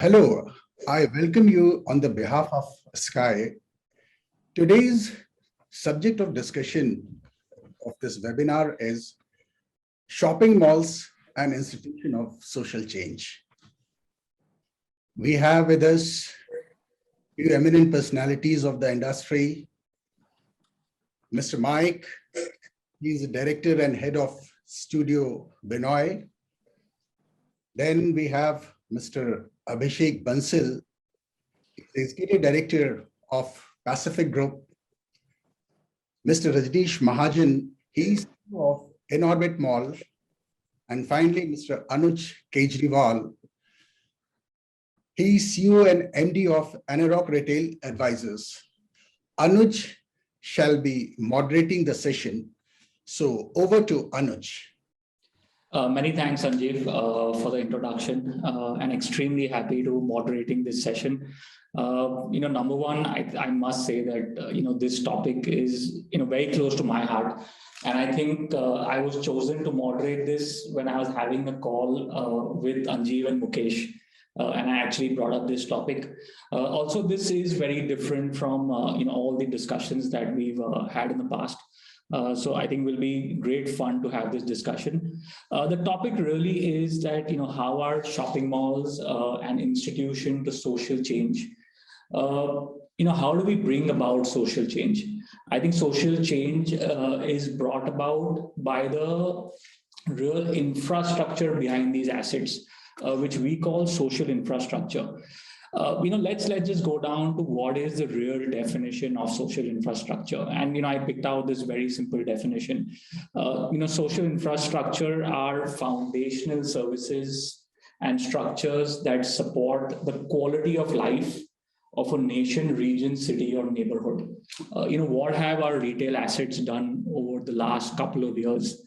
Hello, I welcome you on the behalf of Sky. Today's subject of discussion of this webinar is shopping malls and institution of social change. We have with us few eminent personalities of the industry. Mr. Mike, he is the director and head of studio Benoy. Then we have Mr. Abhishek Bansal, executive director of Pacific Group. Mr. Rajneesh Mahajan, he's CEO of Inorbit Mall. And finally, Mr. Anuj Kejriwal, he's CEO and MD of Anarock Retail Advisors. Anuj shall be moderating the session. So over to Anuj. Many thanks, Sanjeev, for the introduction, and extremely happy to moderating this session. Number one, I must say that, this topic is, very close to my heart. And I think I was chosen to moderate this when I was having a call with Anjeev and Mukesh. And I actually brought up this topic. Also, this is very different from, all the discussions that we've had in the past. So I think will be great fun to have this discussion. The topic really is that, how are shopping malls an institution to social change? How do we bring about social change? I think social change is brought about by the real infrastructure behind these assets, which we call social infrastructure. Let's just go down to what is the real definition of social infrastructure. And, I picked out this very simple definition. Social infrastructure are foundational services and structures that support the quality of life of a nation, region, city, or neighborhood. What have our retail assets done over the last couple of years?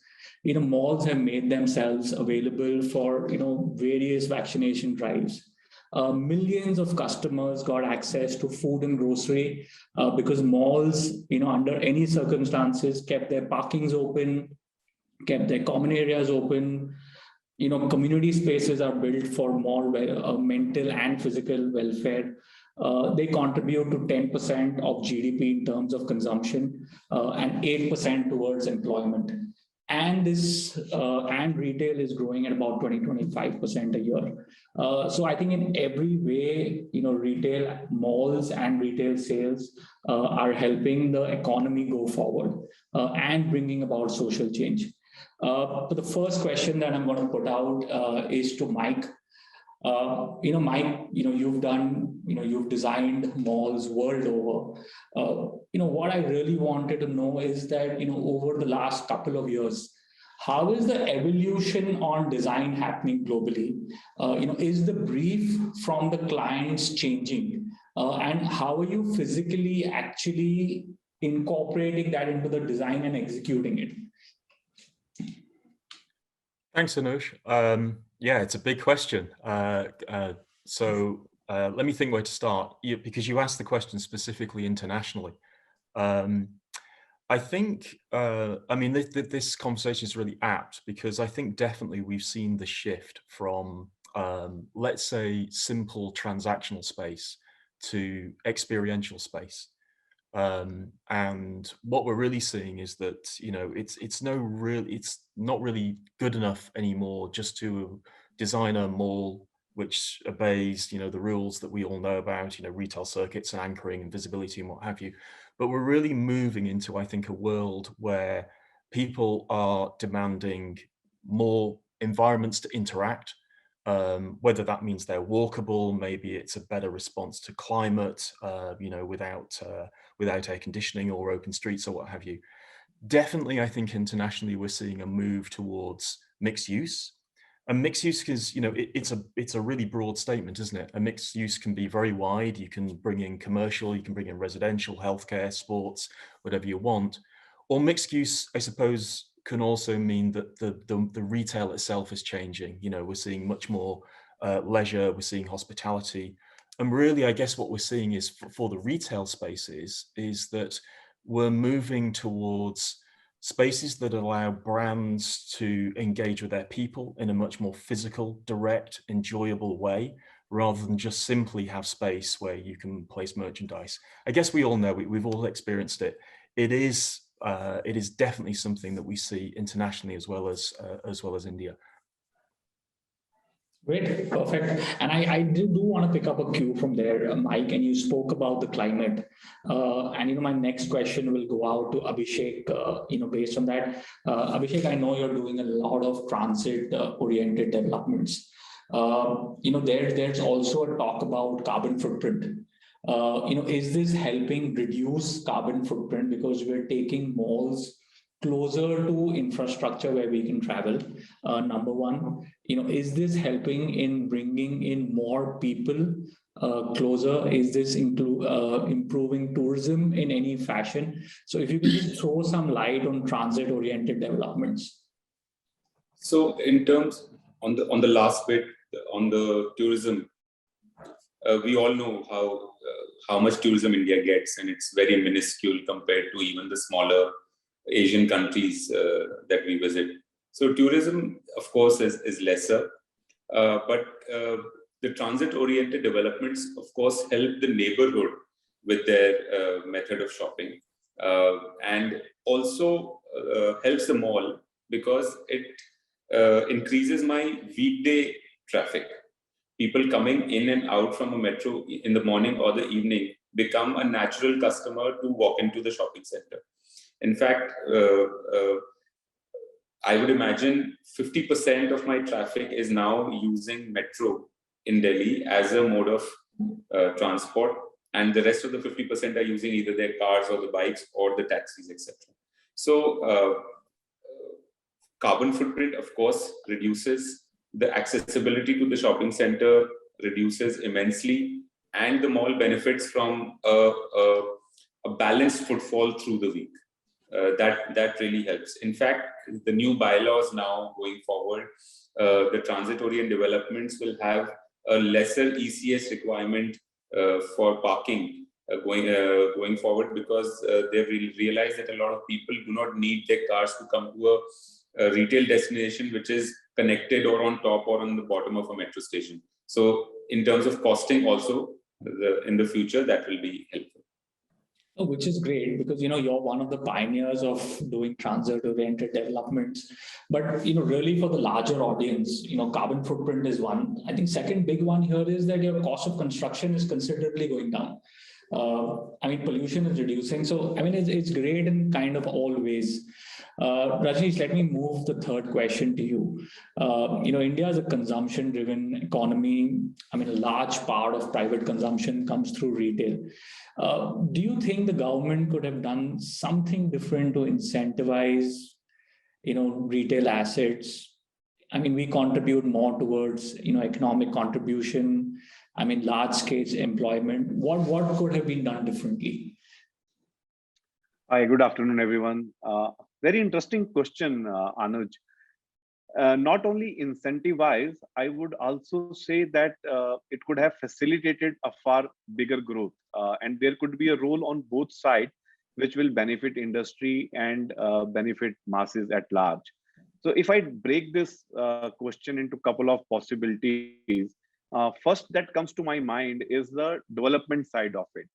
Malls have made themselves available for, various vaccination drives. Millions of customers got access to food and grocery because malls, under any circumstances, kept their parkings open, kept their common areas open. Community spaces are built for more mental and physical welfare. They contribute to 10% of GDP in terms of consumption and 8% towards employment. And this and retail is growing at about 20-25% a year. So I think in every way, retail malls and retail sales are helping the economy go forward and bringing about social change. But the first question that I'm going to put out is to Mike. Mike, you've designed malls world over. What I really wanted to know is that, over the last couple of years, how is the evolution on design happening globally? Is the brief from the clients changing? And how are you physically actually incorporating that into the design and executing it? Thanks, Anuj. Yeah, it's a big question. So let me think where to start, because you asked the question specifically internationally. I think, this conversation is really apt because I think definitely we've seen the shift from, let's say, simple transactional space to experiential space. And what we're really seeing is that, it's not really good enough anymore just to design a mall which obeys, the rules that we all know about, retail circuits and anchoring and visibility and what have you. But we're really moving into, I think, a world where people are demanding more environments to interact, whether that means they're walkable, maybe it's a better response to climate, without air conditioning or open streets or what have you. Definitely, I think internationally we're seeing a move towards mixed use. And mixed use is, it's a really broad statement, isn't it? A mixed use can be very wide. You can bring in commercial, you can bring in residential, healthcare, sports, whatever you want. Or mixed use, I suppose, can also mean that the retail itself is changing. We're seeing much more leisure, we're seeing hospitality. And really, I guess what we're seeing is for the retail spaces is that we're moving towards spaces that allow brands to engage with their people in a much more physical, direct, enjoyable way, rather than just simply have space where you can place merchandise. I guess we all know, we've all experienced it. It is definitely something that we see internationally as well as India. Great, perfect. And I do want to pick up a cue from there, Mike, and you spoke about the climate. And my next question will go out to Abhishek, based on that. Abhishek, I know you're doing a lot of transit-oriented developments. There's also a talk about carbon footprint. Is this helping reduce carbon footprint because we're taking malls closer to infrastructure where we can travel? Number one, is this helping in bringing in more people closer? Is this improving tourism in any fashion? So if you can just throw some light on transit-oriented developments. So in terms on the last bit on the tourism, we all know how much tourism India gets, and it's very minuscule compared to even the smaller Asian countries that we visit. So tourism, of course, is lesser, but the transit-oriented developments, of course, help the neighborhood with their method of shopping, and also helps the mall because it increases my weekday traffic. People coming in and out from a metro in the morning or the evening become a natural customer to walk into the shopping center. In fact, I would imagine 50% of my traffic is now using metro in Delhi as a mode of transport, and the rest of the 50% are using either their cars or the bikes or the taxis, etc. So carbon footprint, of course, reduces. The accessibility to the shopping center reduces immensely, and the mall benefits from a balanced footfall through the week. That really helps. In fact, the new bylaws now going forward, the transit-oriented developments will have a lesser ECS requirement for parking going forward, because they've realized that a lot of people do not need their cars to come to a retail destination which is connected or on top or on the bottom of a metro station. So in terms of costing also, in the future, that will be helpful. Oh, which is great, because you're one of the pioneers of doing transit-oriented developments. But really for the larger audience, carbon footprint is one. I think second big one here is that your cost of construction is considerably going down. Pollution is reducing. So it's great in kind of all ways. Rajneesh, let me move the third question to you. India is a consumption-driven economy. A large part of private consumption comes through retail. Do you think the government could have done something different to incentivize, retail assets? We contribute more towards, economic contribution. Large-scale employment. What could have been done differently? Hi, good afternoon, everyone. Very interesting question, Anuj. Not only incentivize, I would also say that it could have facilitated a far bigger growth, and there could be a role on both sides, which will benefit industry and benefit masses at large. So if I break this question into a couple of possibilities, first that comes to my mind is the development side of it.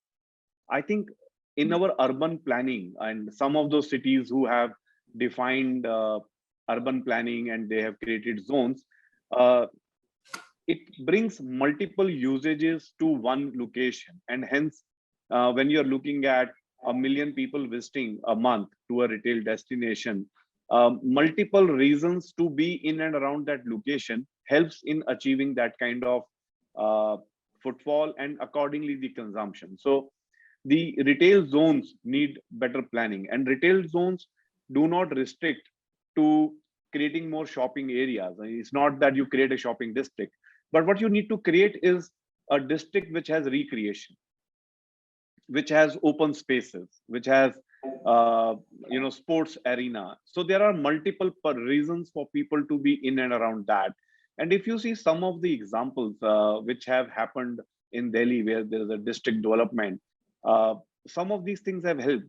I think in our urban planning, and some of those cities who have defined urban planning and they have created zones, it brings multiple usages to one location. And hence, when you're looking at 1 million people visiting a month to a retail destination, multiple reasons to be in and around that location helps in achieving that kind of footfall and accordingly the consumption. So the retail zones need better planning, and retail zones do not restrict to creating more shopping areas. It's not that you create a shopping district, but what you need to create is a district which has recreation, which has open spaces, which has sports arena. So there are multiple reasons for people to be in and around that. And if you see some of the examples which have happened in Delhi, where there is a district development, some of these things have helped,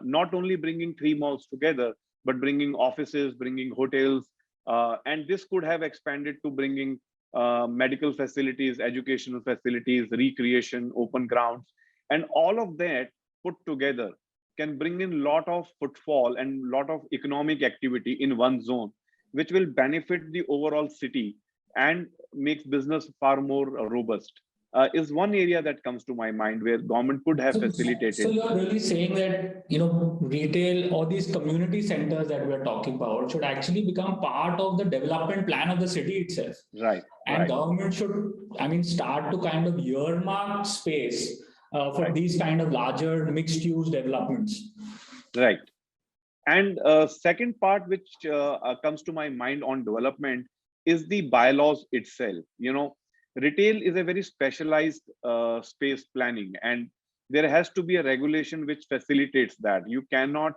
not only bringing 3 malls together, but bringing offices, bringing hotels, and this could have expanded to bringing medical facilities, educational facilities, recreation, open grounds, and all of that put together can bring in lot of footfall and lot of economic activity in one zone, which will benefit the overall city and makes business far more robust. Is one area that comes to my mind where government could have facilitated. So you're really saying that, retail or these community centers that we're talking about should actually become part of the development plan of the city itself. Right. And government should, start to kind of earmark space for these kind of larger mixed use developments. Right. And second part which comes to my mind on development is the bylaws itself. Retail is a very specialized space planning, and there has to be a regulation which facilitates that. You cannot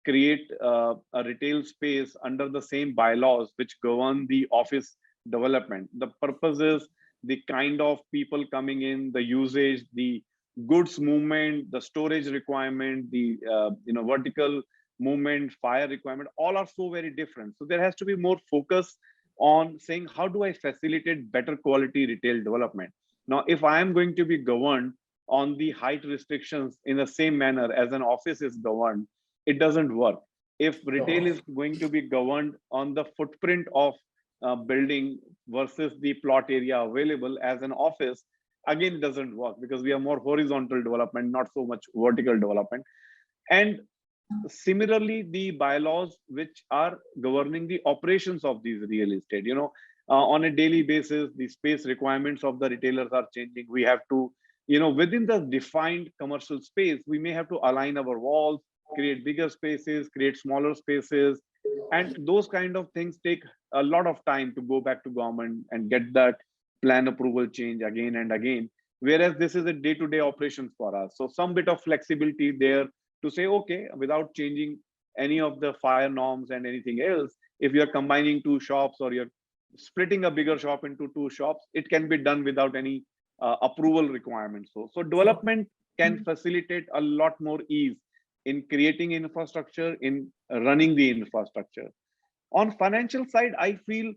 create a retail space under the same bylaws which govern the office development. The purpose is the kind of people coming in, the usage, the goods movement, the storage requirement, the vertical movement, fire requirement, all are so very different. So there has to be more focus on saying, how do I facilitate better quality retail development? Now, if I am going to be governed on the height restrictions in the same manner as an office is governed, it doesn't work. If retail is going to be governed on the footprint of building versus the plot area available as an office, again, it doesn't work because we have more horizontal development, not so much vertical development. And similarly, the bylaws which are governing the operations of these real estate, on a daily basis, the space requirements of the retailers are changing. We have to, within the defined commercial space, we may have to align our walls, create bigger spaces, create smaller spaces. And those kind of things take a lot of time to go back to government and get that plan approval change again and again. Whereas this is a day-to-day operations for us. So some bit of flexibility there to say, okay, without changing any of the fire norms and anything else, if you're combining two shops or you're splitting a bigger shop into two shops, it can be done without any approval requirements. So development can facilitate a lot more ease in creating infrastructure, in running the infrastructure. On financial side, I feel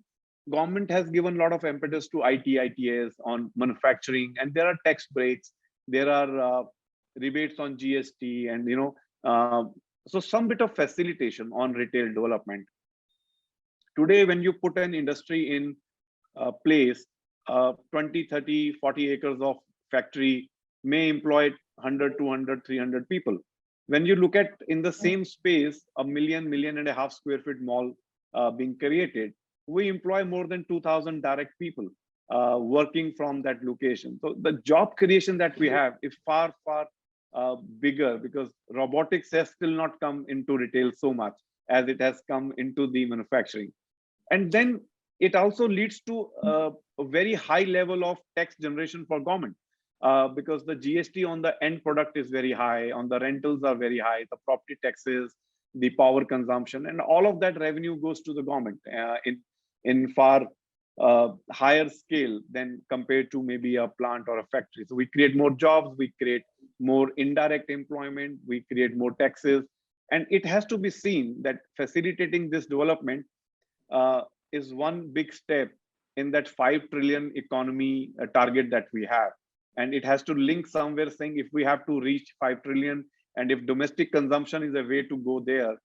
government has given a lot of impetus to ITS on manufacturing, and there are tax breaks, there are rebates on GST, and so some bit of facilitation on retail development. Today, when you put an industry in place, 20, 30, 40 acres of factory may employ 100, 200, 300 people. When you look at in the same space, a million and a half square feet mall being created, we employ more than 2,000 direct people working from that location. So the job creation that we have is far bigger, because robotics has still not come into retail so much as it has come into the manufacturing. And then it also leads to a very high level of tax generation for government, because the GST on the end product is very high, on the rentals are very high, the property taxes, the power consumption, and all of that revenue goes to the government in far higher scale than compared to maybe a plant or a factory. So we create more jobs, we create more indirect employment, we create more taxes. And it has to be seen that facilitating this development is one big step in that 5 trillion economy target that we have. And it has to link somewhere, saying if we have to reach 5 trillion, and if domestic consumption is a way to go there,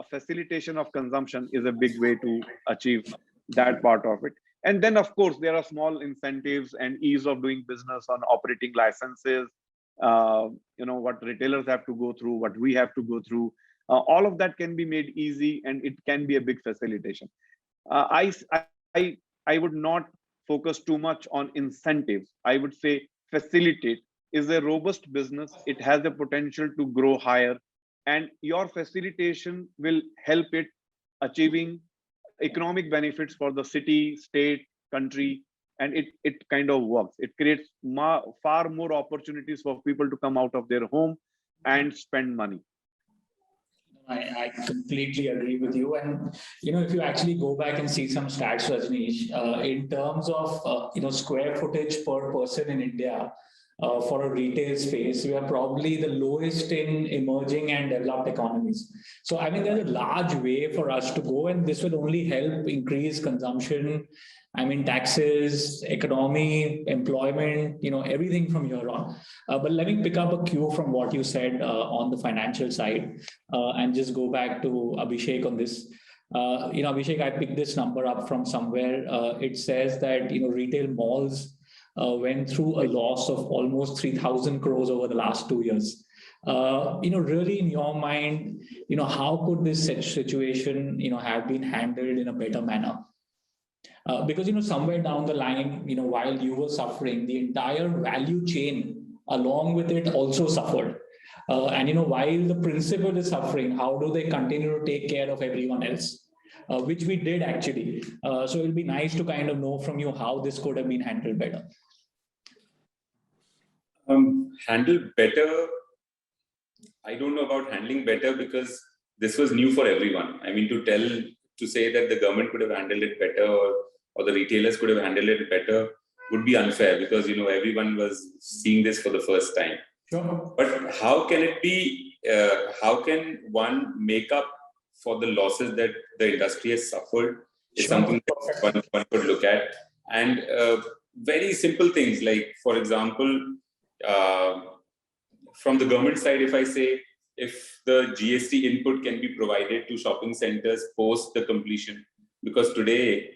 facilitation of consumption is a big way to achieve that part of it. And then, of course, there are small incentives and ease of doing business on operating licenses, what retailers have to go through, what we have to go through. All of that can be made easy, and it can be a big facilitation. I would not focus too much on incentives. I would say facilitate is a robust business. It has the potential to grow higher, and your facilitation will help it achieving economic benefits for the city, state, country, and it kind of works. It creates far more opportunities for people to come out of their home and spend money. I completely agree with you. And, if you actually go back and see some stats, Rajneesh, in terms of, square footage per person in India, for a retail space, we are probably the lowest in emerging and developed economies. So, I mean, there's a large way for us to go, and this will only help increase consumption. I mean, taxes, economy, employment, everything from here on. But let me pick up a cue from what you said on the financial side and just go back to Abhishek on this. Abhishek, I picked this number up from somewhere. It says that, retail malls went through a loss of almost 3,000 crores over the last 2 years. Really in your mind, how could this situation, have been handled in a better manner? Because, somewhere down the line, while you were suffering, the entire value chain along with it also suffered. And, while the principal is suffering, how do they continue to take care of everyone else? Which we did actually. So it'll be nice to kind of know from you how this could have been handled better. Handled better. I don't know about handling better because this was new for everyone. I mean, to say that the government could have handled it better or the retailers could have handled it better would be unfair because, everyone was seeing this for the first time. Sure. But how can it be, how can one make up for the losses that the industry has suffered is something that one could look at. And very simple things like, for example, from the government side, if I say, if the GST input can be provided to shopping centers post the completion, because today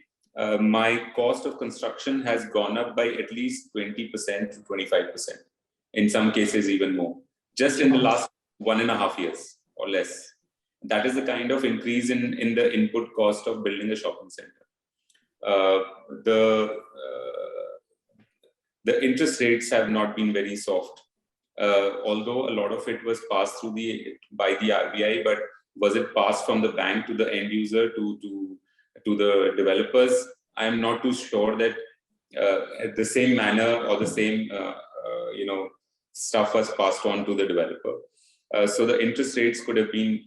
my cost of construction has gone up by at least 20% to 25%, in some cases even more, just in the last 1.5 years or less. That is the kind of increase in the input cost of building a shopping center. The interest rates have not been very soft. Although a lot of it was passed through by the RBI, but was it passed from the bank to the end user to the developers? I am not too sure that the same manner or the same stuff was passed on to the developer. So the interest rates could have been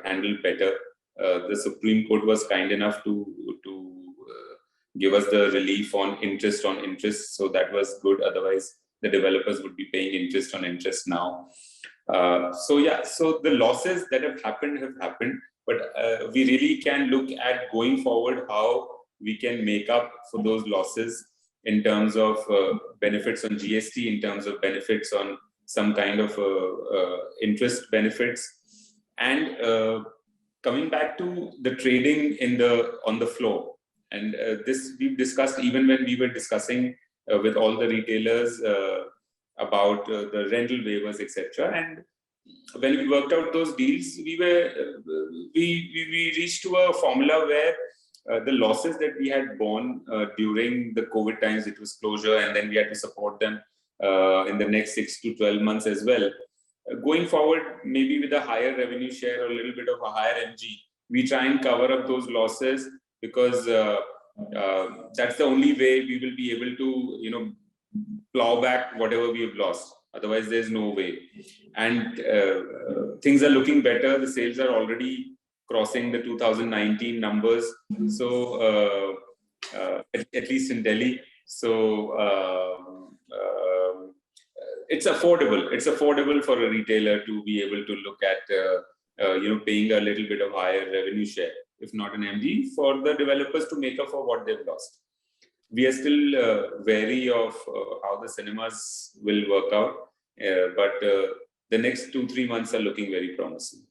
handled better. The Supreme Court was kind enough to give us the relief on interest, so that was good. Otherwise, the developers would be paying interest on interest now. So the losses that have happened, but we really can look at going forward how we can make up for those losses in terms of benefits on GST, in terms of benefits on some kind of interest benefits, and coming back to the trading on the floor. And this we've discussed even when we were discussing with all the retailers about the rental waivers, etc. And when we worked out those deals, we reached to a formula where the losses that we had borne during the COVID times, it was closure, and then we had to support them in the next 6 to 12 months as well. Going forward, maybe with a higher revenue share or a little bit of a higher MG, we try and cover up those losses, because that's the only way we will be able to, plow back whatever we have lost. Otherwise, there's no way. And things are looking better. The sales are already crossing the 2019 numbers. So at least in Delhi. So it's affordable. It's affordable for a retailer to be able to look at, paying a little bit of higher revenue share, if not an MD, for the developers to make up for what they've lost. We are still wary of how the cinemas will work out, but the next 2-3 months are looking very promising.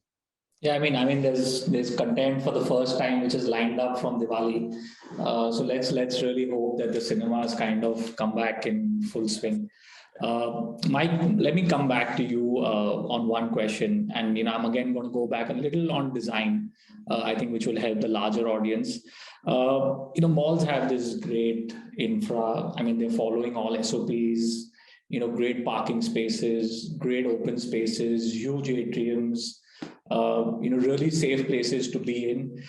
Yeah, I mean, there's content for the first time which is lined up from Diwali. So let's really hope that the cinemas kind of come back in full swing. Mike, let me come back to you on one question, and I'm again going to go back a little on design. I think which will help the larger audience. Malls have this great infra. I mean, they're following all SOPs. Great parking spaces, great open spaces, huge atriums. Really safe places to be in.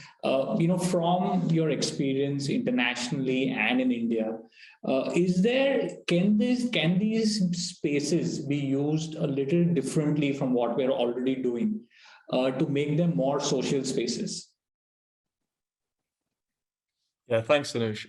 From your experience internationally and in India, can these spaces be used a little differently from what we're already doing to make them more social spaces? Yeah, thanks, Anuj.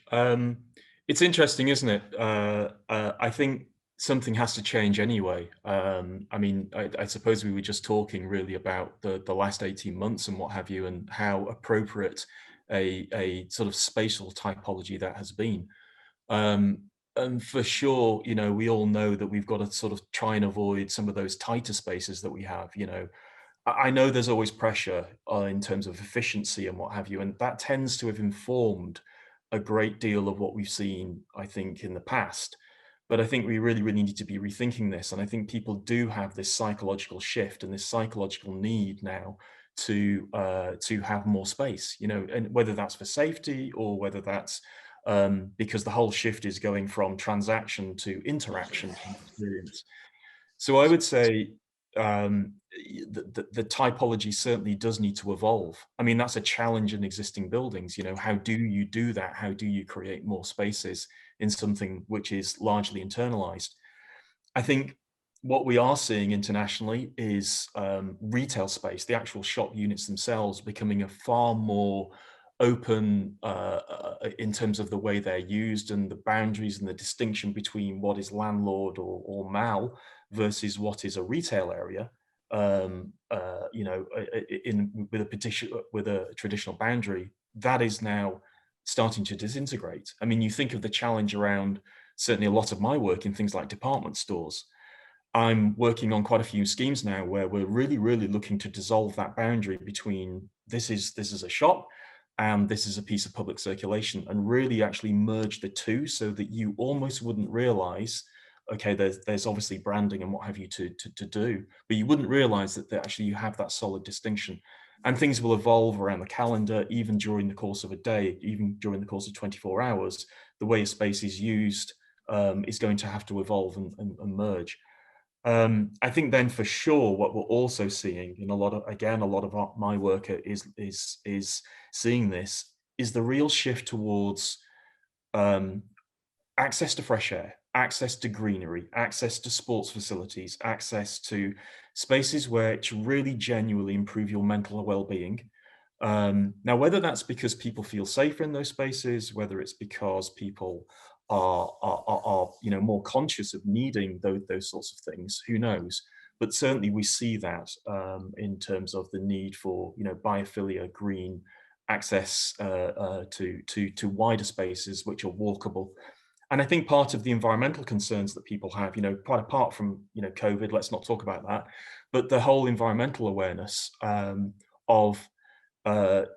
It's interesting, isn't it? I think something has to change anyway. I mean, I suppose we were just talking really about the last 18 months and what have you, and how appropriate a sort of spatial typology that has been. And for sure, you know, we all know that we've got to sort of try and avoid some of those tighter spaces that we have. You know, I know there's always pressure in terms of efficiency and what have you, and that tends to have informed a great deal of what we've seen, I think, in the past. But I think we really, really need to be rethinking this. And I think people do have this psychological shift and this psychological need now to have more space, you know, and whether that's for safety or whether that's because the whole shift is going from transaction to interaction experience. So I would say the typology certainly does need to evolve. I mean, that's a challenge in existing buildings. You know, how do you do that? How do you create more spaces in something which is largely internalized? I think what we are seeing internationally is retail space, the actual shop units themselves, becoming a far more open in terms of the way they're used and the boundaries and the distinction between what is landlord or mal versus what is a retail area. You know, with a traditional boundary, that is now starting to disintegrate. I mean, you think of the challenge around certainly a lot of my work in things like department stores. I'm working on quite a few schemes now where we're really, really looking to dissolve that boundary between this is a shop and this is a piece of public circulation, and really actually merge the two so that you almost wouldn't realize, okay, there's obviously branding and what have you to do, but you wouldn't realize that actually you have that solid distinction. And things will evolve around the calendar, even during the course of a day, even during the course of 24 hours, the way a space is used is going to have to evolve and merge. I think then for sure, what we're also seeing in a lot of my work is seeing this is the real shift towards access to fresh air, access to greenery, access to sports facilities, access to spaces which really genuinely improve your mental well-being. Now, whether that's because people feel safer in those spaces, whether it's because people are you know, more conscious of needing those sorts of things, who knows? But certainly we see that in terms of the need for, you know, biophilia, green access to wider spaces which are walkable. And I think part of the environmental concerns that people have, you know, quite apart from, you know, COVID, let's not talk about that, but the whole environmental awareness of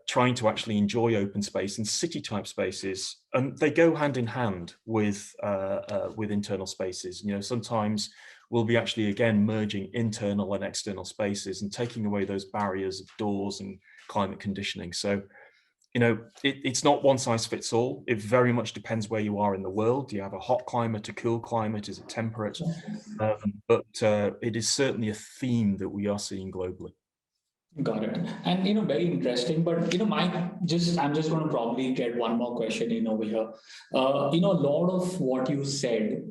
trying to actually enjoy open space and city type spaces, and they go hand in hand with internal spaces. You know, sometimes we'll be actually again merging internal and external spaces and taking away those barriers of doors and climate conditioning. So, you know, it's not one size fits all. It very much depends where you are in the world. Do you have a hot climate, a cool climate? Is it temperate? But it is certainly a theme that we are seeing globally. Got it. And, you know, very interesting, but, you know, I'm just going to probably get one more question in over here. You know, a lot of what you said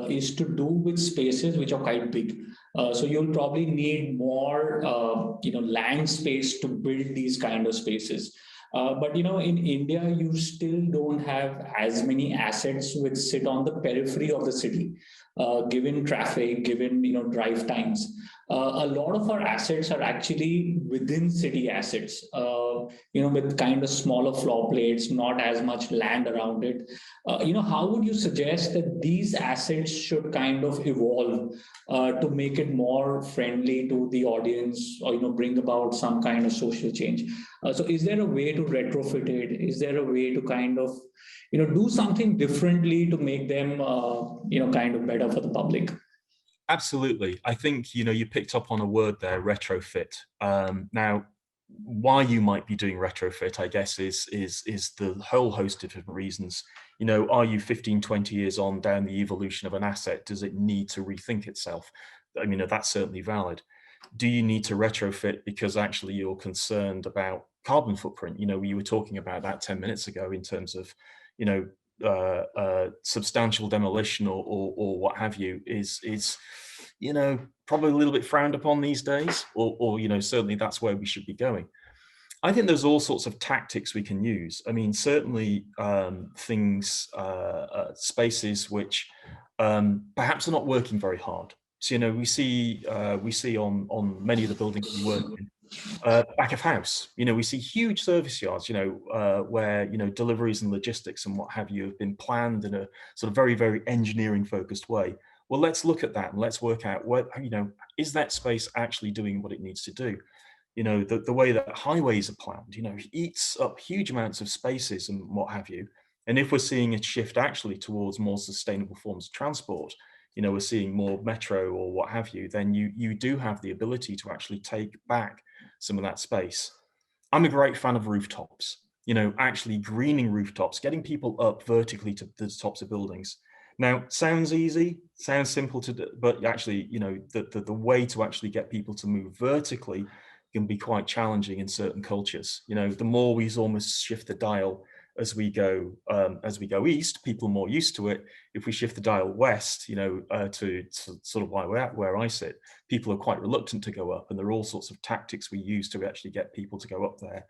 is to do with spaces which are quite big. So you'll probably need more, you know, land space to build these kind of spaces. But, you know, in India, you still don't have as many assets which sit on the periphery of the city, given traffic, given, you know, drive times. A lot of our assets are actually within city assets, you know, with kind of smaller floor plates, not as much land around it. You know, how would you suggest that these assets should kind of evolve to make it more friendly to the audience, or, you know, bring about some kind of social change? So is there a way to retrofit it? Is there a way to kind of, you know, do something differently to make them, you know, kind of better for the public? Absolutely. I think, you know, you picked up on a word there, retrofit. Now, why you might be doing retrofit, I guess, is the whole host of different reasons. You know, are you 15, 20 years on down the evolution of an asset? Does it need to rethink itself? I mean, that's certainly valid. Do you need to retrofit because actually you're concerned about carbon footprint? You know, we were talking about that 10 minutes ago in terms of, you know, substantial demolition or what have you is you know, probably a little bit frowned upon these days, or you know, certainly that's where we should be going. I think there's all sorts of tactics we can use. I mean, certainly things, spaces which perhaps are not working very hard. So, we see on many of the buildings we work in, back of house, we see huge service yards, where, deliveries and logistics and what have you have been planned in a sort of very, very engineering focused way. Well, let's look at that and let's work out what, is that space actually doing what it needs to do? The way that highways are planned, eats up huge amounts of spaces and what have you. And if we're seeing a shift actually towards more sustainable forms of transport, we're seeing more metro or what have you, then you do have the ability to actually take back some of that space. I'm a great fan of rooftops, actually greening rooftops, getting people up vertically to the tops of buildings. Now, sounds easy, sounds simple to do, but actually, the way to actually get people to move vertically can be quite challenging in certain cultures. The more we almost shift the dial as we go east, people are more used to it. If we shift the dial west, to sort of where I sit, people are quite reluctant to go up, and there are all sorts of tactics we use to actually get people to go up there.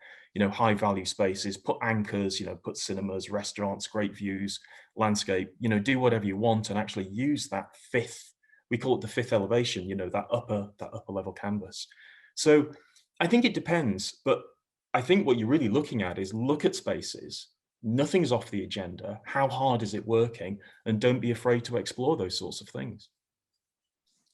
High value spaces, put anchors, put cinemas, restaurants, great views, landscape, do whatever you want, and actually use that fifth, we call it the fifth elevation, that upper level canvas. So I think it depends, but I think what you're really looking at is look at spaces. Nothing's off the agenda. How hard is it working? And don't be afraid to explore those sorts of things.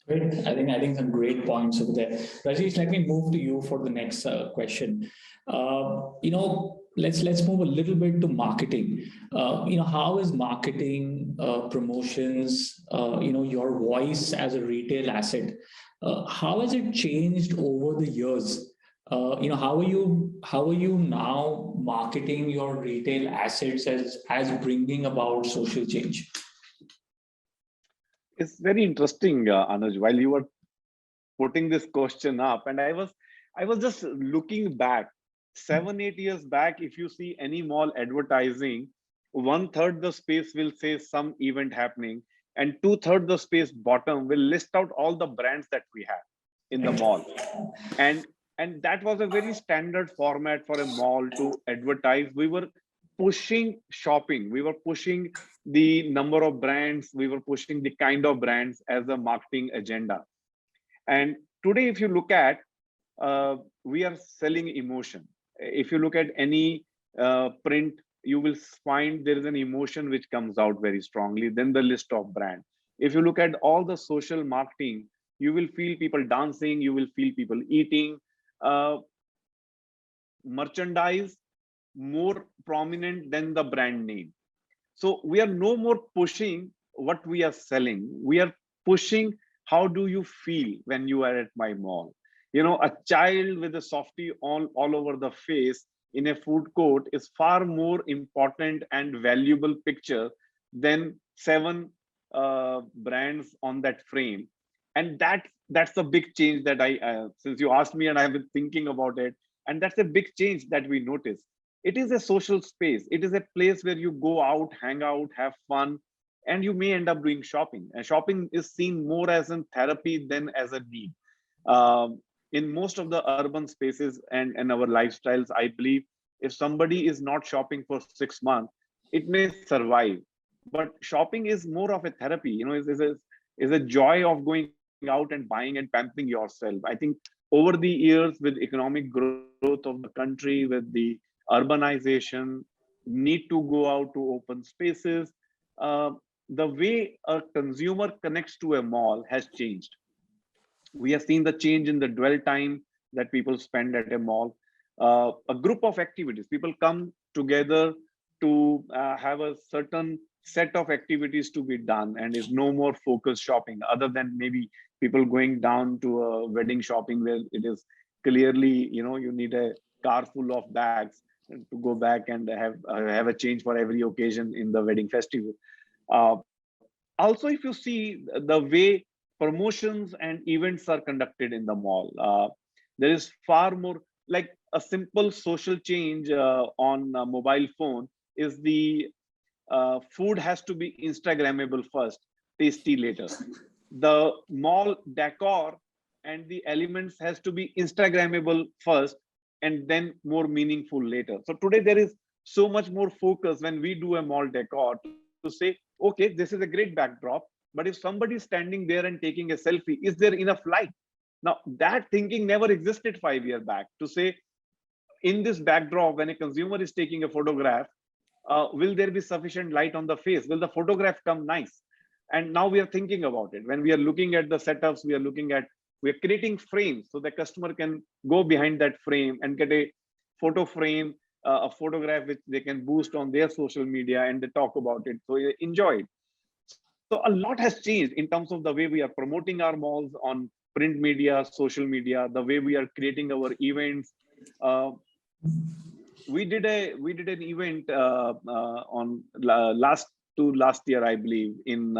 Great. I think some great points over there. Rajneesh, let me move to you for the next question. Let's move a little bit to marketing. How is marketing, promotions, your voice as a retail asset? How has it changed over the years? How are you now marketing your retail assets as bringing about social change? It's very interesting, Anuj, while you were putting this question up, and I was just looking back 7-8 years back. If you see any mall advertising, 1/3 the space will say some event happening, and 2/3 the space bottom will list out all the brands that we have in the mall. And that was a very standard format for a mall to advertise. We were pushing shopping, we were pushing the number of brands, we were pushing the kind of brands as a marketing agenda. And today, if you look at, we are selling emotion. If you look at any print, you will find there is an emotion which comes out very strongly, then the list of brand. If you look at all the social marketing, you will feel people dancing, you will feel people eating, merchandise more prominent than the brand name. So we are no more pushing what we are selling. We are pushing how do you feel when you are at my mall. A child with a softie all over the face in a food court is far more important and valuable picture than 7 brands on that frame. And that's a big change that since you asked me and I have been thinking about it, and that's a big change that we notice. It is a social space. It is a place where you go out, hang out, have fun, and you may end up doing shopping. And shopping is seen more as a therapy than as a need. In most of the urban spaces and our lifestyles, I believe if somebody is not shopping for 6 months, it may survive. But shopping is more of a therapy, is a joy of going out and buying and pampering yourself. I think over the years, with economic growth of the country, with the urbanization, need to go out to open spaces, the way a consumer connects to a mall has changed. We have seen the change in the dwell time that people spend at a mall. A group of activities, people come together to have a certain set of activities to be done, and is no more focused shopping, other than maybe people going down to a wedding shopping where it is clearly, you need a car full of bags to go back and have a change for every occasion in the wedding festival. Also, if you see the way promotions and events are conducted in the mall, there is far more, like a simple social change on a mobile phone is the food has to be Instagrammable first, tasty later. The mall decor and the elements has to be Instagrammable first and then more meaningful later. So today there is so much more focus when we do a mall decor to say, okay, this is a great backdrop, But if somebody is standing there and taking a selfie, is there enough light? Now, that thinking never existed 5 years back, to say, in this backdrop, when a consumer is taking a photograph, will there be sufficient light on the face? Will the photograph come nice? And now we are thinking about it. When we are looking at the setups, we are creating frames so the customer can go behind that frame and get a photo frame, a photograph which they can boost on their social media and they talk about it. So you enjoy it. So a lot has changed in terms of the way we are promoting our malls on print media, social media, the way we are creating our events. We did an event on last year, I believe, in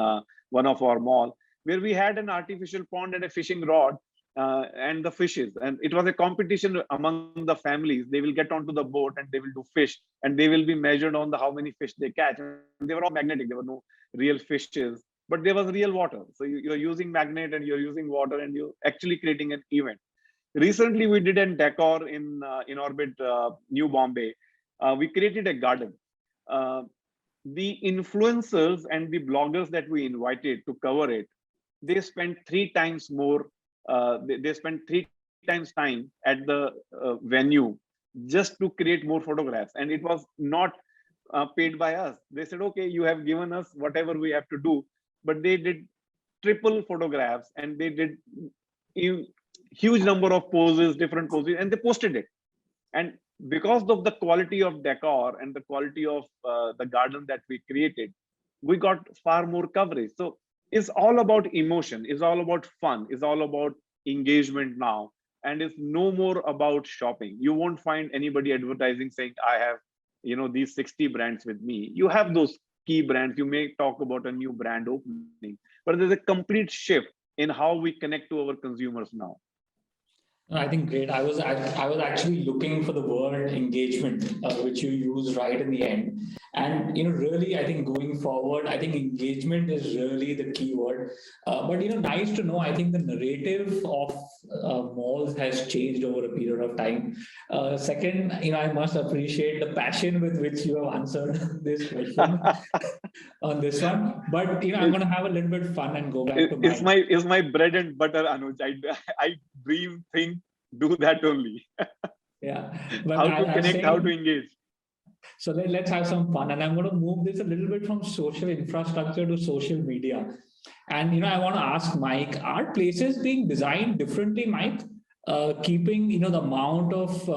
one of our mall, where we had an artificial pond and a fishing rod and the fishes, and it was a competition among the families. They will get onto the boat and they will do fish, and they will be measured on how many fish they catch. And they were all magnetic. There were no real fishes, but there was real water. So you're using magnet and you're using water, and you're actually creating an event. Recently, we did a decor in Inorbit, New Bombay. We created a garden. The influencers and the bloggers that we invited to cover it, they spent 3 times more. They spent 3 times time at the venue just to create more photographs, and it was not paid by us. They said, okay, you have given us whatever we have to do, but they did triple photographs, and they did huge number of poses, different poses, and they posted it. And because of the quality of decor and the quality of the garden that we created, we got far more coverage. So it's all about emotion, it's all about fun, it's all about engagement now, and it's no more about shopping. You won't find anybody advertising saying, I have, these 60 brands with me. You have those key brands. You may talk about a new brand opening, but there's a complete shift in how we connect to our consumers now. I think great. I was actually looking for the word engagement, which you used right in the end. And really, I think going forward, I think engagement is really the key word. But nice to know. I think the narrative of malls has changed over a period of time. Second, I must appreciate the passion with which you have answered this question on this one. But I'm going to have a little bit of fun and go back to mine. It's my bread and butter, Anuj. I dream, think, do that only. Yeah. But how to connect, how to engage. So let's have some fun. And I'm going to move this a little bit from social infrastructure to social media. And I want to ask Mike, are places being designed differently, Mike? Keeping the amount of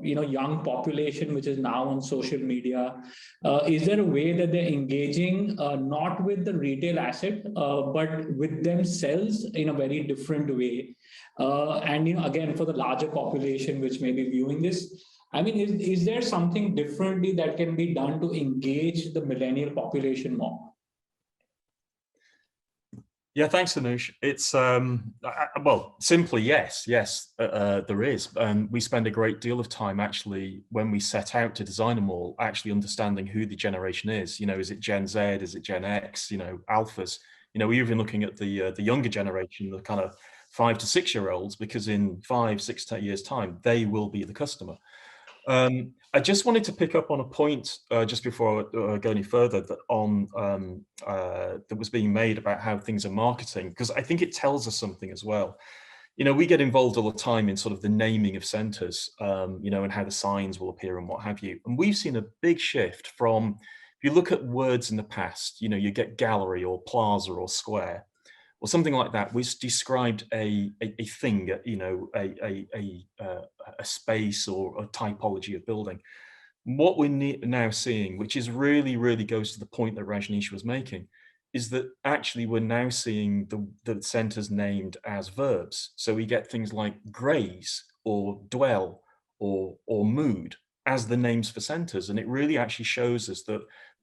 young population which is now on social media, is there a way that they're engaging not with the retail asset but with themselves in a very different way? And again, for the larger population which may be viewing this, I mean, is there something differently that can be done to engage the millennial population more? Yeah, thanks, Anuj. It's well, simply yes, there is. We spend a great deal of time actually when we set out to design a mall, actually understanding who the generation is. Is it Gen Z? Is it Gen X? Alphas. We're even looking at the younger generation, the kind of 5 to 6 year olds, because in 5, 6, 10 years time, they will be the customer. I just wanted to pick up on a point just before I go any further that was being made about how things are marketing, because I think it tells us something as well. We get involved all the time in sort of the naming of centers, and how the signs will appear and what have you. And we've seen a big shift from, if you look at words in the past, you get gallery or plaza or square, or something like that, which described a thing, a space or a typology of building. What we're now seeing, which is really, really goes to the point that Rajneesh was making, is that actually we're now seeing the centers named as verbs. So we get things like graze or dwell or mood as the names for centers. And it really actually shows us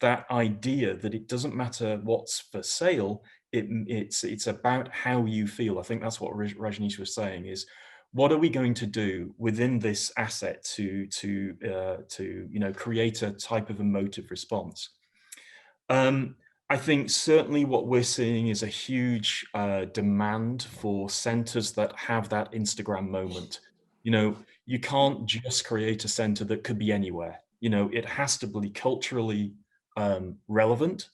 that idea that it doesn't matter what's for sale, it's about how you feel. I think that's what Rajneesh was saying, is what are we going to do within this asset to create a type of emotive response? I think certainly what we're seeing is a huge demand for centers that have that Instagram moment. You can't just create a center that could be anywhere. It has to be culturally relevant.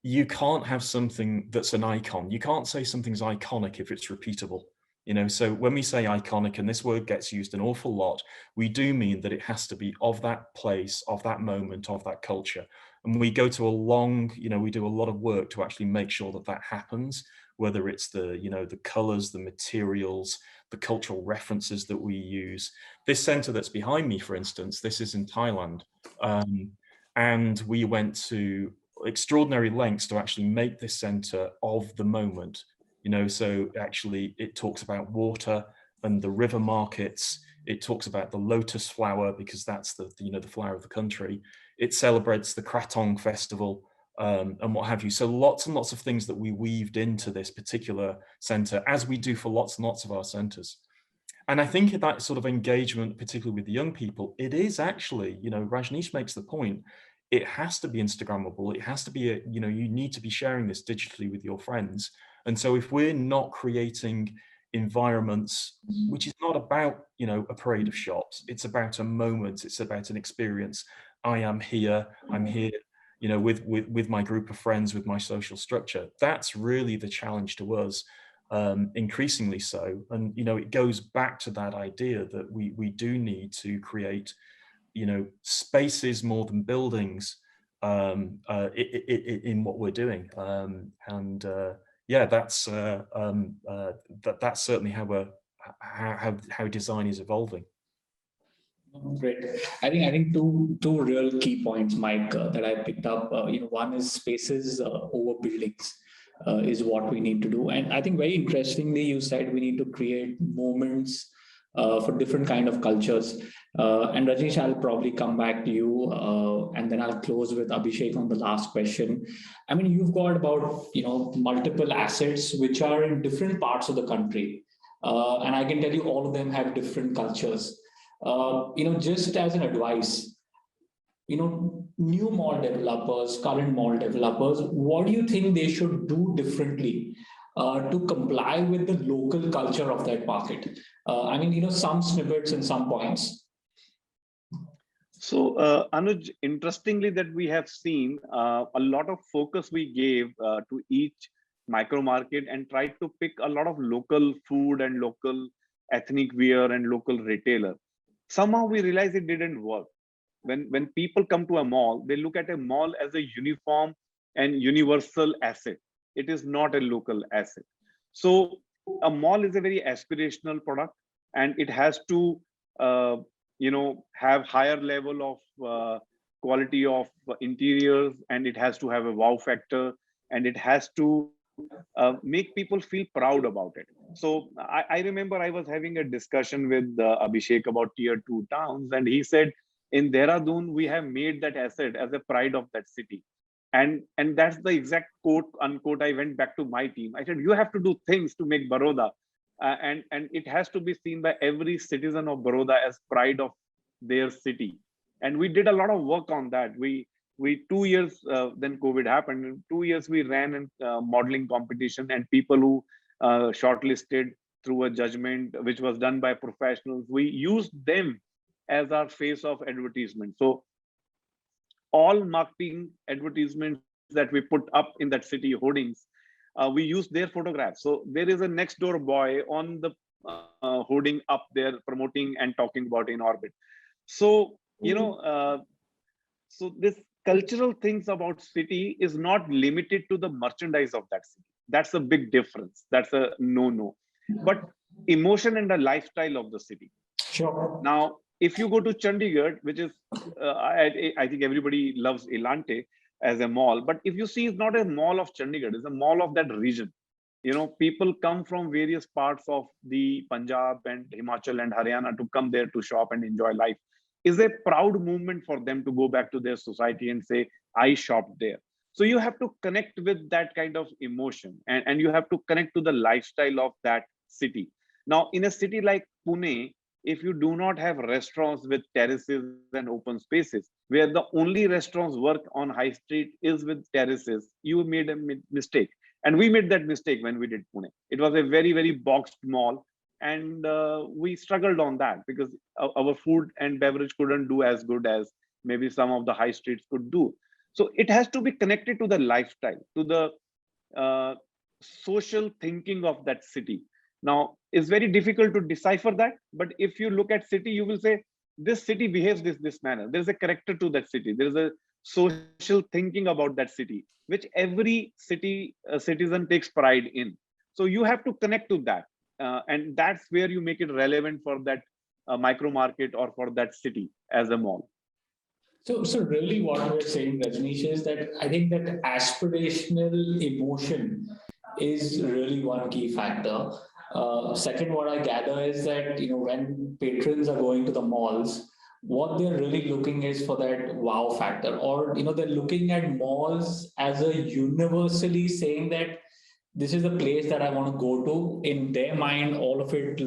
you can't have something that's an icon. You can't say something's iconic if it's repeatable. You know, so when we say iconic, and this word gets used an awful lot, we do mean that it has to be of that place, of that moment, of that culture. And we go to a long, you know, we do a lot of work to actually make sure that that happens, whether it's the, you know, the colors, the materials, the cultural references that we use. This center that's behind me, for instance, this is in Thailand. And we went to extraordinary lengths to actually make this center of the moment. You know, so actually it talks about water and the river markets. It talks about the lotus flower because that's the, you know, the flower of the country. It celebrates the Krathong festival and what have you. So lots and lots of things that we weaved into this particular center, as we do for lots and lots of our centers. And I think that sort of engagement, particularly with the young people, it is actually, you know, Rajneesh makes the point, it has to be Instagrammable. It has to be, you know, you need to be sharing this digitally with your friends. And so if we're not creating environments, which is not about, you know, a parade of shops, it's about a moment, it's about an experience. I am here, I'm here, you know, with my group of friends, with my social structure. That's really the challenge to us, increasingly so. And, you know, it goes back to that idea that we do need to create, you know, spaces more than buildings in what we're doing. Yeah, that's certainly how design is evolving. Great. I think two real key points, Mike, that I picked up. You know, one is spaces over buildings is what we need to do, and I think very interestingly, you said we need to create moments for different kind of cultures. And Rajneesh, I'll probably come back to you, and then I'll close with Abhishek on the last question. I mean, you've got about, you know, multiple assets which are in different parts of the country, and I can tell you all of them have different cultures. You know, just as an advice, you know, new mall developers, current mall developers, what do you think they should do differently to comply with the local culture of that market? I mean, you know, some snippets and some points. So, Anuj, interestingly that we have seen a lot of focus we gave to each micro market and tried to pick a lot of local food and local ethnic wear and local retailer. Somehow we realized it didn't work. When people come to a mall, they look at a mall as a uniform and universal asset. It is not a local asset. So a mall is a very aspirational product, and it has to you know, have higher level of quality of interiors, and it has to have a wow factor, and it has to make people feel proud about it. So I remember I was having a discussion with Abhishek about tier 2 towns, and he said, in Dehradun, we have made that asset as a pride of that city. And that's the exact quote unquote. I went back to my team. I said, you have to do things to make Baroda. And it has to be seen by every citizen of Baroda as pride of their city. And we did a lot of work on that. We 2 years, then COVID happened. In 2 years, we ran a modeling competition, and people who shortlisted through a judgment, which was done by professionals, we used them as our face of advertisement. So all marketing advertisements that we put up in that city hoardings, we use their photographs. So there is a next door boy on the hoarding up there promoting and talking about Inorbit. So, you know, so this cultural things about city is not limited to the merchandise of that city. That's a big difference. That's a no. But emotion and the lifestyle of the city. Sure. Now, if you go to Chandigarh, which is, I think everybody loves Elante as a mall, but if you see, it's not a mall of Chandigarh, it's a mall of that region. You know, people come from various parts of the Punjab and Himachal and Haryana to come there to shop and enjoy life. Is a proud movement for them to go back to their society and say, I shopped there. So you have to connect with that kind of emotion, and you have to connect to the lifestyle of that city. Now, in a city like Pune, if you do not have restaurants with terraces and open spaces, where the only restaurants work on high street is with terraces, you made a mistake. And we made that mistake when we did Pune. It was a very, very boxed mall. And we struggled on that because our food and beverage couldn't do as good as maybe some of the high streets could do. So it has to be connected to the lifestyle, to the social thinking of that city. Now, it's very difficult to decipher that, but if you look at city, you will say this city behaves this manner. There's a character to that city. There's a social thinking about that city, which every city citizen takes pride in. So you have to connect to that, and that's where you make it relevant for that micro market or for that city as a mall. So really what we're saying, Rajneesh, is that I think that aspirational emotion is really one key factor. Second, what I gather is that, when patrons are going to the malls, what they're really looking is for that wow factor, or, they're looking at malls as a universally saying that this is the place that I want to go to. In their mind, all of it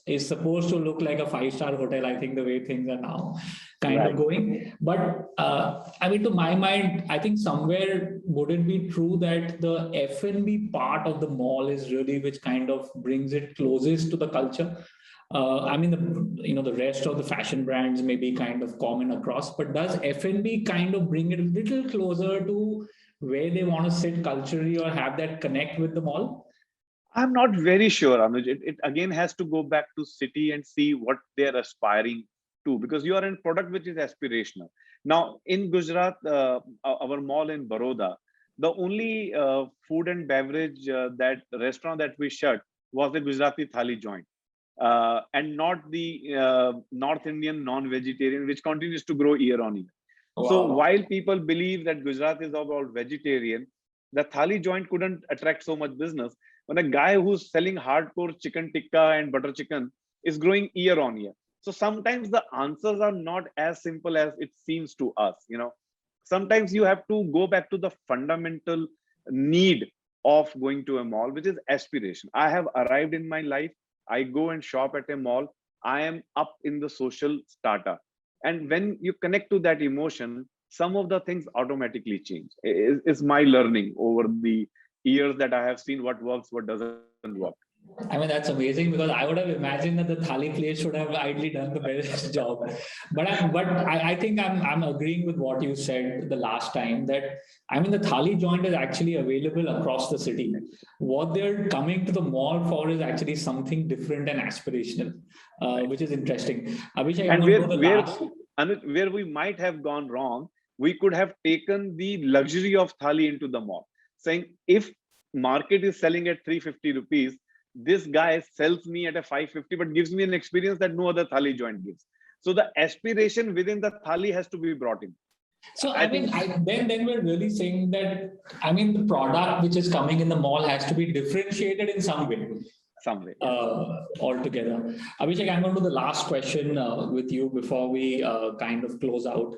is supposed to look like a 5-star hotel. I think the way things are now kind of going. But to my mind, I think somewhere would it be true that the F&B part of the mall is really which kind of brings it closest to the culture? The rest of the fashion brands may be kind of common across, but does F&B kind of bring it a little closer to where they want to sit culturally or have that connect with the mall? I'm not very sure, Anuj. It again has to go back to city and see what they're aspiring to, because you are in product which is aspirational. Now, in Gujarat, our mall in Baroda, the only food and beverage that restaurant that we shut was the Gujarati thali joint, and not the North Indian non-vegetarian, which continues to grow year on year. Wow. So while people believe that Gujarat is about vegetarian, the thali joint couldn't attract so much business when a guy who's selling hardcore chicken tikka and butter chicken is growing year on year. So sometimes the answers are not as simple as it seems to us. Sometimes you have to go back to the fundamental need of going to a mall, which is aspiration. I have arrived in my life. I go and shop at a mall. I am up in the social strata. And when you connect to that emotion, some of the things automatically change. It's my learning over the years that I have seen what works, what doesn't work. That's amazing, because I would have imagined that the thali place should have ideally done the best job. But I think I'm agreeing with what you said the last time, that the thali joint is actually available across the city. What they're coming to the mall for is actually something different and aspirational, which is interesting. Abhishek, and where we might have gone wrong, we could have taken the luxury of thali into the mall, saying if market is selling at 350 rupees, this guy sells me at a 550, but gives me an experience that no other thali joint gives. So the aspiration within the thali has to be brought in. So then we're really saying that the product which is coming in the mall has to be differentiated in some way. Altogether. Abhishek, I'm going to the last question with you before we kind of close out.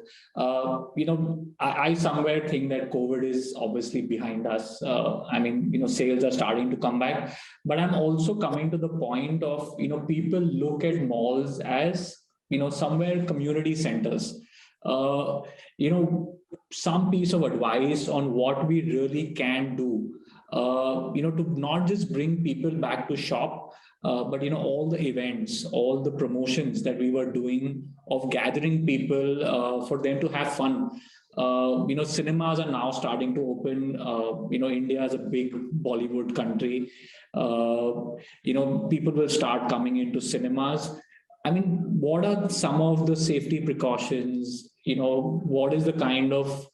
I somewhere think that COVID is obviously behind us. Sales are starting to come back, but I'm also coming to the point of, people look at malls as, somewhere community centers. Some piece of advice on what we really can do, to not just bring people back to shop, but all the events, all the promotions that we were doing of gathering people for them to have fun. Cinemas are now starting to open. India is a big Bollywood country. People will start coming into cinemas. What are some of the safety precautions? What is the kind of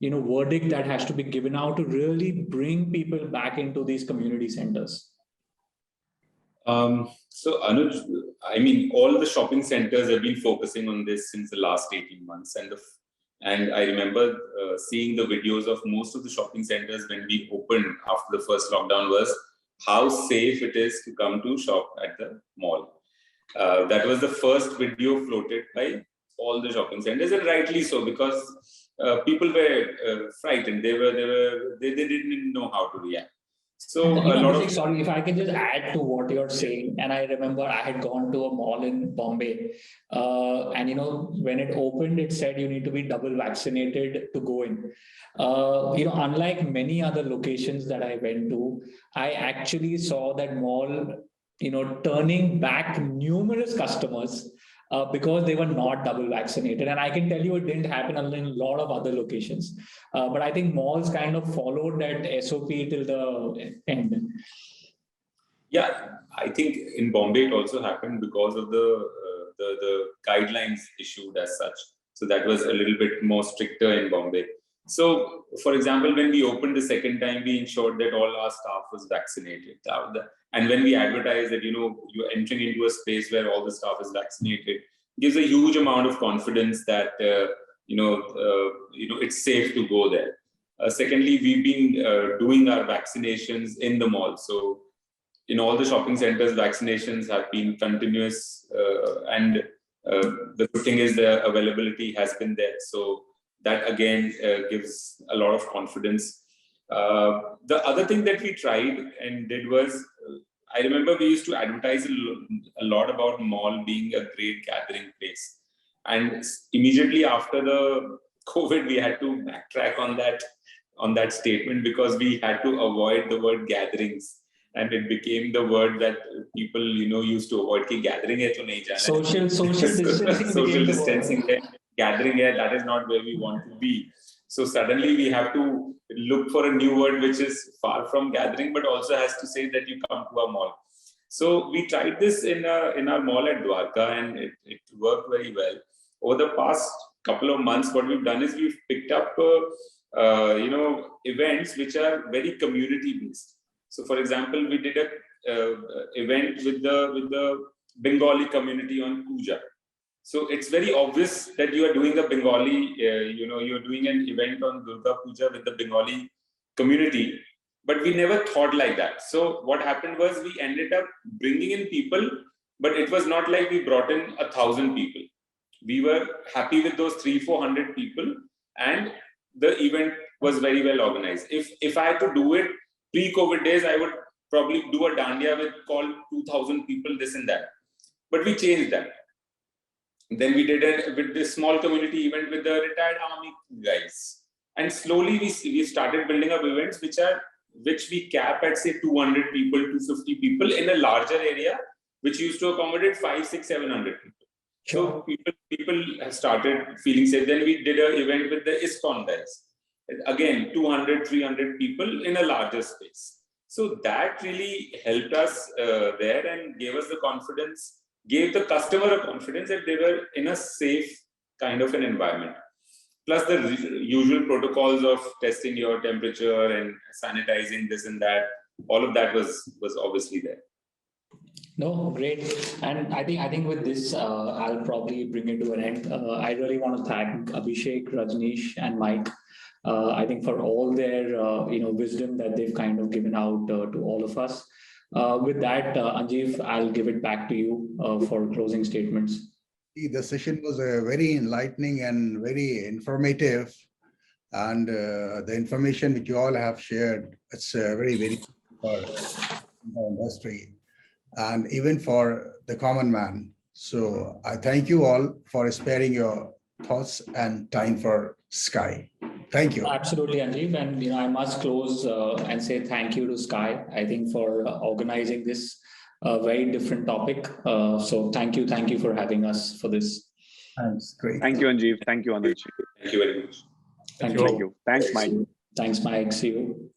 verdict that has to be given out to really bring people back into these community centers? So Anuj, all the shopping centers have been focusing on this since the last 18 months. And I remember seeing the videos of most of the shopping centers when we opened after the first lockdown was how safe it is to come to shop at the mall. That was the first video floated by all the shopping centers, and rightly so, because people were frightened. They didn't know how to react. So sorry, if I can just add to what you're saying. And I remember I had gone to a mall in Bombay, and when it opened, it said you need to be double vaccinated to go in. Unlike many other locations that I went to, I actually saw that mall, turning back numerous customers because they were not double vaccinated. And I can tell you it didn't happen in a lot of other locations. But I think malls kind of followed that SOP till the end. Yeah, I think in Bombay it also happened because of the guidelines issued as such. So that was a little bit more stricter in Bombay. So, for example, when we opened the second time, we ensured that all our staff was vaccinated. And when we advertise that, you're entering into a space where all the staff is vaccinated, gives a huge amount of confidence that, it's safe to go there. Secondly, we've been doing our vaccinations in the mall. So, in all the shopping centers, vaccinations have been continuous, and the good thing is the availability has been there. So that again gives a lot of confidence. The other thing that we tried and did was, I remember we used to advertise a lot about mall being a great gathering place. And immediately after the COVID, we had to backtrack on that statement because we had to avoid the word gatherings. And it became the word that people, used to avoid. Ki gathering hai to nahi jana. Social distancing hai, gathering hai, that is not where we want to be. So suddenly we have to look for a new word which is far from gathering, but also has to say that you come to a mall. So we tried this in our mall at Dwarka, and it worked very well. Over the past couple of months, what we've done is we've picked up, events which are very community based. So, for example, we did a event with the Bengali community on Puja. So it's very obvious that you are doing a Bengali, you're doing an event on Durga Puja with the Bengali community, but we never thought like that. So what happened was we ended up bringing in people, but it was not like we brought in 1,000 people. We were happy with those 300-400 people, and the event was very well organized. If I had to do it pre-COVID days, I would probably do a dandiya with call 2,000 people, this and that. But we changed that. Then we did it with this small community event with the retired army guys. And slowly we started building up events which we cap at say 200 people, 250 people in a larger area, which used to accommodate 500, 600, 700 people. So people have started feeling safe. Then we did an event with the ISKCON guys. Again, 200, 300 people in a larger space. So that really helped us there and gave us the confidence, gave the customer a confidence that they were in a safe kind of an environment. Plus the usual protocols of testing your temperature and sanitizing this and that, all of that was obviously there. No, great. And I think with this, I'll probably bring it to an end. I really want to thank Abhishek, Rajneesh, and Mike. I think for all their wisdom that they've kind of given out to all of us. With that, Anjeev, I'll give it back to you for closing statements. The session was very enlightening and very informative, and the information which you all have shared, it's very, very good for the industry and even for the common man. So I thank you all for sparing your thoughts and time for Sky. Thank you. Absolutely, Anjeev. And I must close and say thank you to Sky, I think, for organizing this very different topic. So thank you for having us for this. Thanks. Great. Thank you, Anjeev. Thank you, Anuj. Thank you very much. Thank you. Thanks, Mike. Thanks, Mike. See you.